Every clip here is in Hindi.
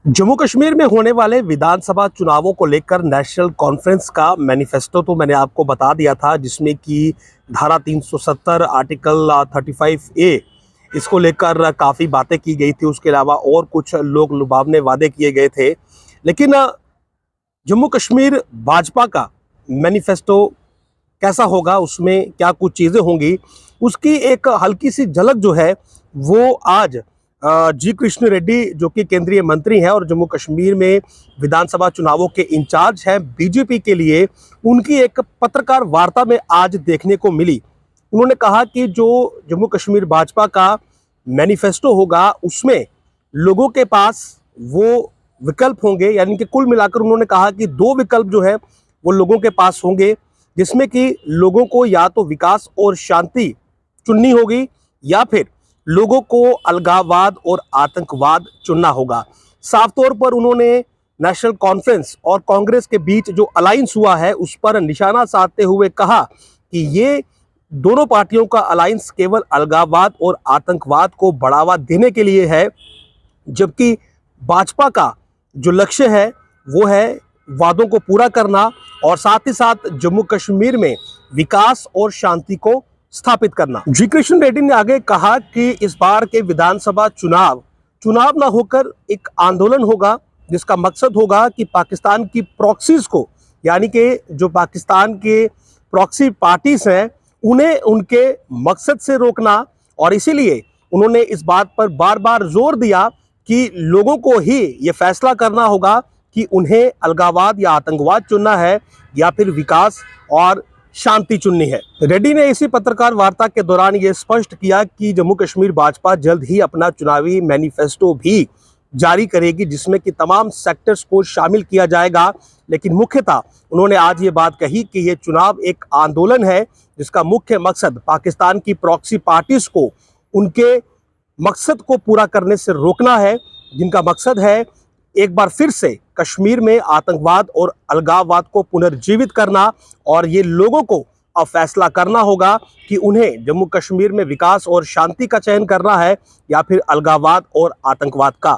जम्मू कश्मीर में होने वाले विधानसभा चुनावों को लेकर नेशनल कॉन्फ्रेंस का मैनिफेस्टो तो मैंने आपको बता दिया था, जिसमें कि धारा 370 आर्टिकल 35 ए इसको लेकर काफ़ी बातें की गई थी। उसके अलावा और कुछ लोग लुभावने वादे किए गए थे। लेकिन जम्मू कश्मीर भाजपा का मैनिफेस्टो कैसा होगा, उसमें क्या कुछ चीज़ें होंगी, उसकी एक हल्की सी झलक जो है वो आज जी कृष्ण रेड्डी, जो कि केंद्रीय मंत्री हैं और जम्मू कश्मीर में विधानसभा चुनावों के इंचार्ज हैं बीजेपी के लिए, उनकी एक पत्रकार वार्ता में आज देखने को मिली। उन्होंने कहा कि जो जम्मू कश्मीर भाजपा का मैनिफेस्टो होगा उसमें लोगों के पास वो विकल्प होंगे, यानी कि कुल मिलाकर उन्होंने कहा कि दो विकल्प जो है वो लोगों के पास होंगे, जिसमें कि लोगों को या तो विकास और शांति चुननी होगी या फिर लोगों को अलगाववाद और आतंकवाद चुनना होगा। साफ तौर पर उन्होंने नेशनल कॉन्फ्रेंस और कांग्रेस के बीच जो अलायंस हुआ है उस पर निशाना साधते हुए कहा कि ये दोनों पार्टियों का अलायंस केवल अलगाववाद और आतंकवाद को बढ़ावा देने के लिए है, जबकि भाजपा का जो लक्ष्य है वो है वादों को पूरा करना और साथ ही साथ जम्मू कश्मीर में विकास और शांति को स्थापित करना। जी कृष्ण रेड्डी ने आगे कहा कि इस बार के विधानसभा चुनाव ना होकर एक आंदोलन होगा, जिसका मकसद होगा कि पाकिस्तान की प्रॉक्सीज को, यानी कि जो पाकिस्तान के प्रॉक्सी पार्टीज हैं, उन्हें उनके मकसद से रोकना। और इसीलिए उन्होंने इस बात पर बार बार जोर दिया कि लोगों को ही ये फैसला करना होगा कि उन्हें अलगाववाद या आतंकवाद चुनना है या फिर विकास और शांति चुननी है। रेड्डी ने इसी पत्रकार वार्ता के दौरान ये स्पष्ट किया कि जम्मू कश्मीर भाजपा जल्द ही अपना चुनावी मैनिफेस्टो भी जारी करेगी, जिसमें कि तमाम सेक्टर्स को शामिल किया जाएगा। लेकिन मुख्यतः उन्होंने आज ये बात कही कि ये चुनाव एक आंदोलन है, जिसका मुख्य मकसद पाकिस्तान की प्रॉक्सी पार्टीज को उनके मकसद को पूरा करने से रोकना है, जिनका मकसद है एक बार फिर से कश्मीर में आतंकवाद और अलगाववाद को पुनर्जीवित करना। और ये लोगों को अब फैसला करना होगा कि उन्हें जम्मू कश्मीर में विकास और शांति का चयन करना है या फिर अलगाववाद और आतंकवाद का।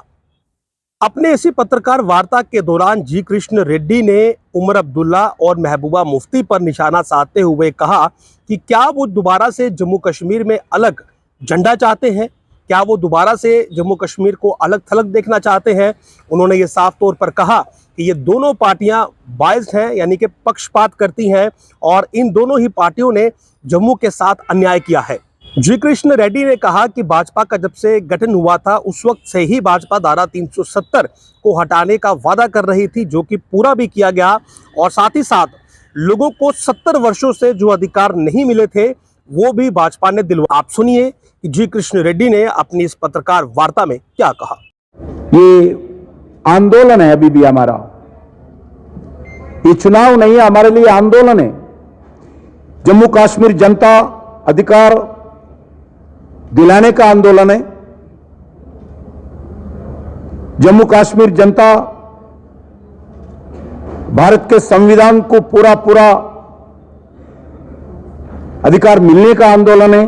अपने इसी पत्रकार वार्ता के दौरान जी कृष्ण रेड्डी ने उमर अब्दुल्ला और महबूबा मुफ्ती पर निशाना साधते हुए कहा कि क्या वो दोबारा से जम्मू कश्मीर में अलग झंडा चाहते हैं, क्या वो दोबारा से जम्मू कश्मीर को अलग थलग देखना चाहते हैं। उन्होंने ये साफ तौर पर कहा कि ये दोनों पार्टियां बायस्ड हैं, यानी कि पक्षपात करती हैं और इन दोनों ही पार्टियों ने जम्मू के साथ अन्याय किया है। जी कृष्ण रेड्डी ने कहा कि भाजपा का जब से गठन हुआ था उस वक्त से ही भाजपा धारा 370 को हटाने का वादा कर रही थी, जो कि पूरा भी किया गया। और साथ ही साथ लोगों को 70 वर्षों से जो अधिकार नहीं मिले थे वो भी भाजपा ने दिलवाया। आप सुनिए कि जी कृष्ण रेड्डी ने अपनी इस पत्रकार वार्ता में क्या कहा। ये आंदोलन है, अभी भी हमारा ये चुनाव नहीं है, हमारे लिए आंदोलन है। जम्मू कश्मीर जनता अधिकार दिलाने का आंदोलन है। जम्मू कश्मीर जनता भारत के संविधान को पूरा अधिकार मिलने का आंदोलन है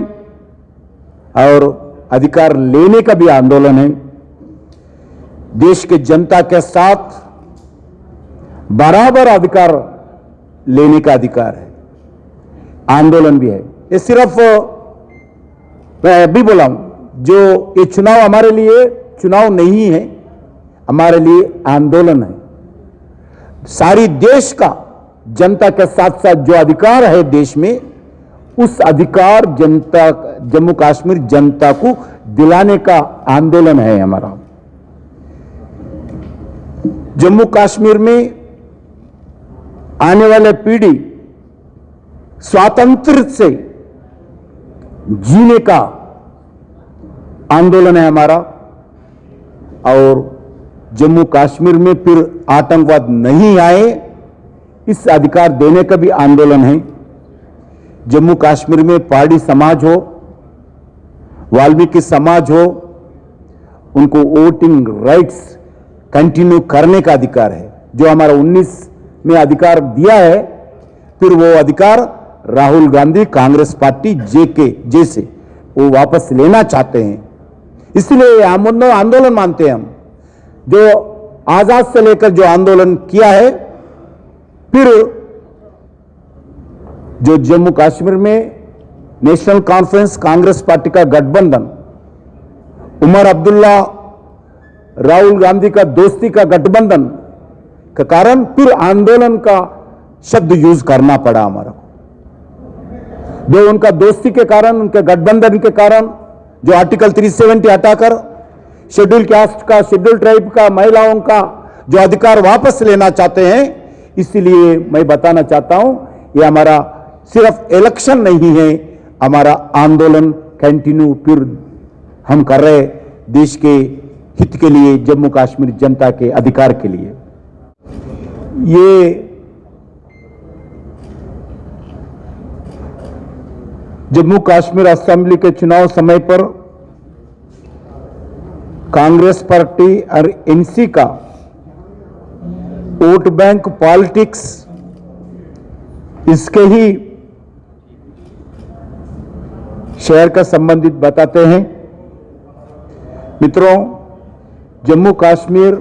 और अधिकार लेने का भी आंदोलन है। देश के जनता के साथ बराबर अधिकार लेने का अधिकार है, आंदोलन भी है। ये सिर्फ मैं अभी बोला हूं, जो ये चुनाव हमारे लिए चुनाव नहीं है, हमारे लिए आंदोलन है। सारी देश का जनता के साथ साथ जो अधिकार है देश में, उस अधिकार जनता, जम्मू कश्मीर जनता को दिलाने का आंदोलन है हमारा। जम्मू कश्मीर में आने वाले पीढ़ी स्वातंत्र से जीने का आंदोलन है हमारा। और जम्मू कश्मीर में फिर आतंकवाद नहीं आए, इस अधिकार देने का भी आंदोलन है। जम्मू कश्मीर में पहाड़ी समाज हो, वाल्मीकि समाज हो, उनको वोटिंग राइट्स कंटिन्यू करने का अधिकार है, जो हमारा 19 में अधिकार दिया है। फिर वो अधिकार राहुल गांधी कांग्रेस पार्टी जेके जैसे वो वापस लेना चाहते हैं। इसलिए हम आंदोलन मानते हैं हम, जो आजाद से लेकर जो आंदोलन किया है, फिर जो जम्मू कश्मीर में नेशनल कॉन्फ्रेंस कांग्रेस पार्टी का गठबंधन, उमर अब्दुल्ला राहुल गांधी का दोस्ती का गठबंधन के कारण फिर आंदोलन का शब्द यूज करना पड़ा हमारा को। जो उनका दोस्ती के कारण, उनके गठबंधन के कारण जो आर्टिकल 370 हटाकर शेड्यूल कास्ट का, शेड्यूल ट्राइब का, महिलाओं का जो अधिकार वापस लेना चाहते हैं, इसलिए मैं बताना चाहता हूं ये हमारा सिर्फ इलेक्शन नहीं है, हमारा आंदोलन कंटिन्यू फिर हम कर रहे देश के हित के लिए, जम्मू कश्मीर जनता के अधिकार के लिए। ये जम्मू कश्मीर असेंबली के चुनाव समय पर कांग्रेस पार्टी और एनसी का वोट बैंक पॉलिटिक्स, इसके ही शहर का संबंधित बताते हैं। मित्रों, जम्मू कश्मीर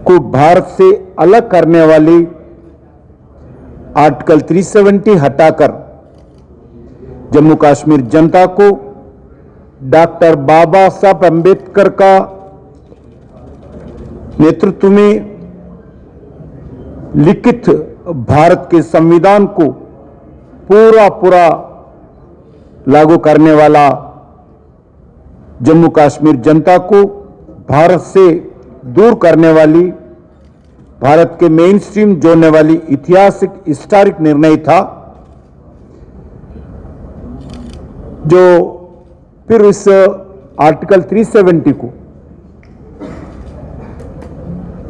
को भारत से अलग करने वाली आर्टिकल 370 हटाकर जम्मू कश्मीर जनता को डॉक्टर बाबा साहब अंबेडकर का नेतृत्व में लिखित भारत के संविधान को पूरा लागू करने वाला जम्मू कश्मीर जनता को भारत से दूर करने वाली, भारत के मेन स्ट्रीम जोड़ने वाली ऐतिहासिक हिस्टोरिक निर्णय था, जो फिर इस आर्टिकल 370 को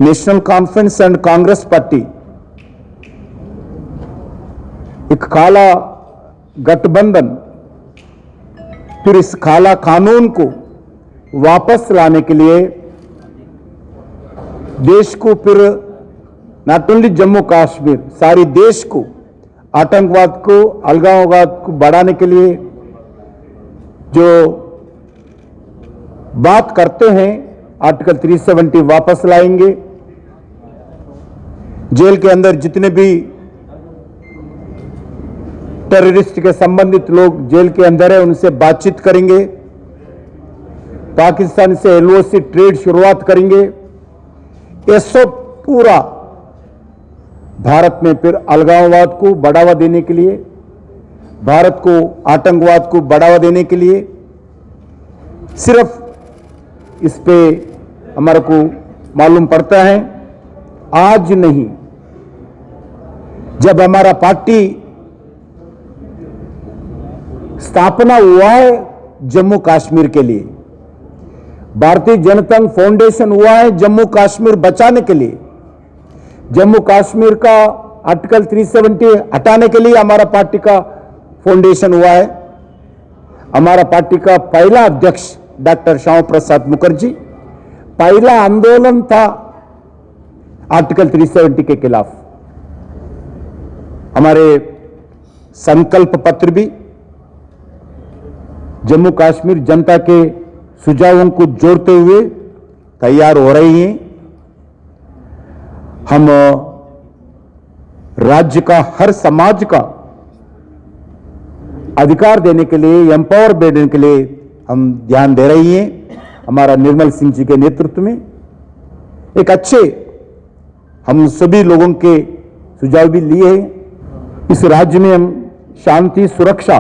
national conference and Congress party एक काला गठबंधन, फिर इस काला कानून को वापस लाने के लिए देश को, फिर नॉट ओनली जम्मू कश्मीर, सारी देश को आतंकवाद को, अलगाववाद को बढ़ाने के लिए जो बात करते हैं, आर्टिकल 370 वापस लाएंगे। जेल के अंदर जितने भी टेररिस्ट के संबंधित लोग जेल के अंदर है, उनसे बातचीत करेंगे। पाकिस्तान से एलओसी ट्रेड शुरुआत करेंगे। ये सब पूरा भारत में फिर अलगाववाद को बढ़ावा देने के लिए, भारत को आतंकवाद को बढ़ावा देने के लिए, सिर्फ इस पे हमारे को मालूम पड़ता है आज नहीं, जब हमारा पार्टी स्थापना हुआ है जम्मू कश्मीर के लिए, भारतीय जनता फाउंडेशन हुआ है जम्मू कश्मीर बचाने के लिए, जम्मू कश्मीर का आर्टिकल 370 हटाने के लिए हमारा पार्टी का फाउंडेशन हुआ है। हमारा पार्टी का पहला अध्यक्ष डॉक्टर श्यामा प्रसाद मुखर्जी, पहला आंदोलन था आर्टिकल 370 के खिलाफ। हमारे संकल्प पत्र भी जम्मू कश्मीर जनता के सुझावों को जोड़ते हुए तैयार हो रही हैं। हम राज्य का हर समाज का अधिकार देने के लिए, एम्पावर देने के लिए हम ध्यान दे रही हैं। हमारा निर्मल सिंह जी के नेतृत्व में एक अच्छे हम सभी लोगों के सुझाव भी लिए हैं। इस राज्य में हम शांति सुरक्षा,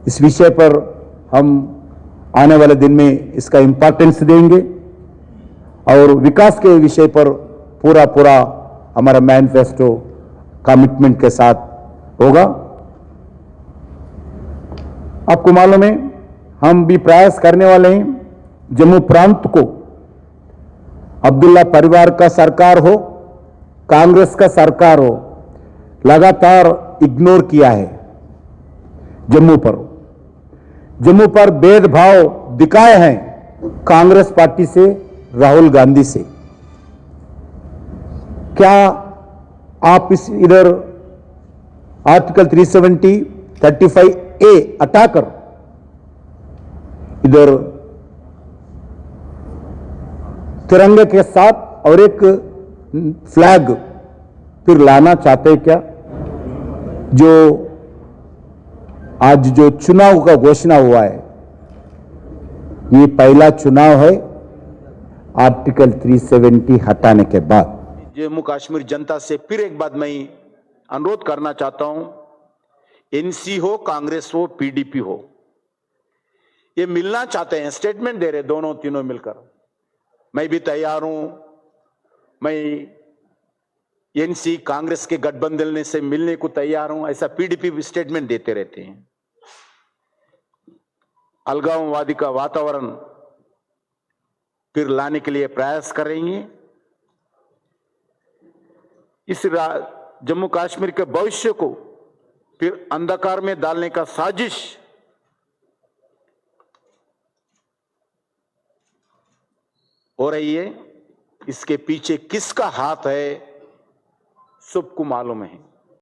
इस विषय पर हम आने वाले दिन में इसका इंपॉर्टेंस देंगे और विकास के विषय पर पूरा हमारा मैनिफेस्टो कमिटमेंट के साथ होगा। आपको मालूम है, हम भी प्रयास करने वाले हैं जम्मू प्रांत को अब्दुल्ला परिवार का सरकार हो, कांग्रेस का सरकार हो, लगातार इग्नोर किया है। जम्मू पर भेदभाव दिखाए हैं कांग्रेस पार्टी से, राहुल गांधी से। क्या आप इस इधर आर्टिकल 370 35A हटाकर इधर तिरंगे के साथ और एक फ्लैग फिर लाना चाहते हैं क्या? जो आज जो चुनाव का घोषणा हुआ है, ये पहला चुनाव है आर्टिकल 370 हटाने के बाद। जम्मू कश्मीर जनता से फिर एक बात मैं अनुरोध करना चाहता हूं, एनसी हो, कांग्रेस हो, पीडीपी हो, ये मिलना चाहते हैं, स्टेटमेंट दे रहे दोनों तीनों मिलकर। मैं भी तैयार हूं, मैं एनसी कांग्रेस के गठबंधन से मिलने को तैयार हूं, ऐसा पीडीपी भी स्टेटमेंट देते रहते हैं। अलगाववादी का वातावरण फिर लाने के लिए प्रयास करेंगे। इस जम्मू कश्मीर के भविष्य को फिर अंधकार में डालने का साजिश हो रही है। इसके पीछे किसका हाथ है सबको मालूम है।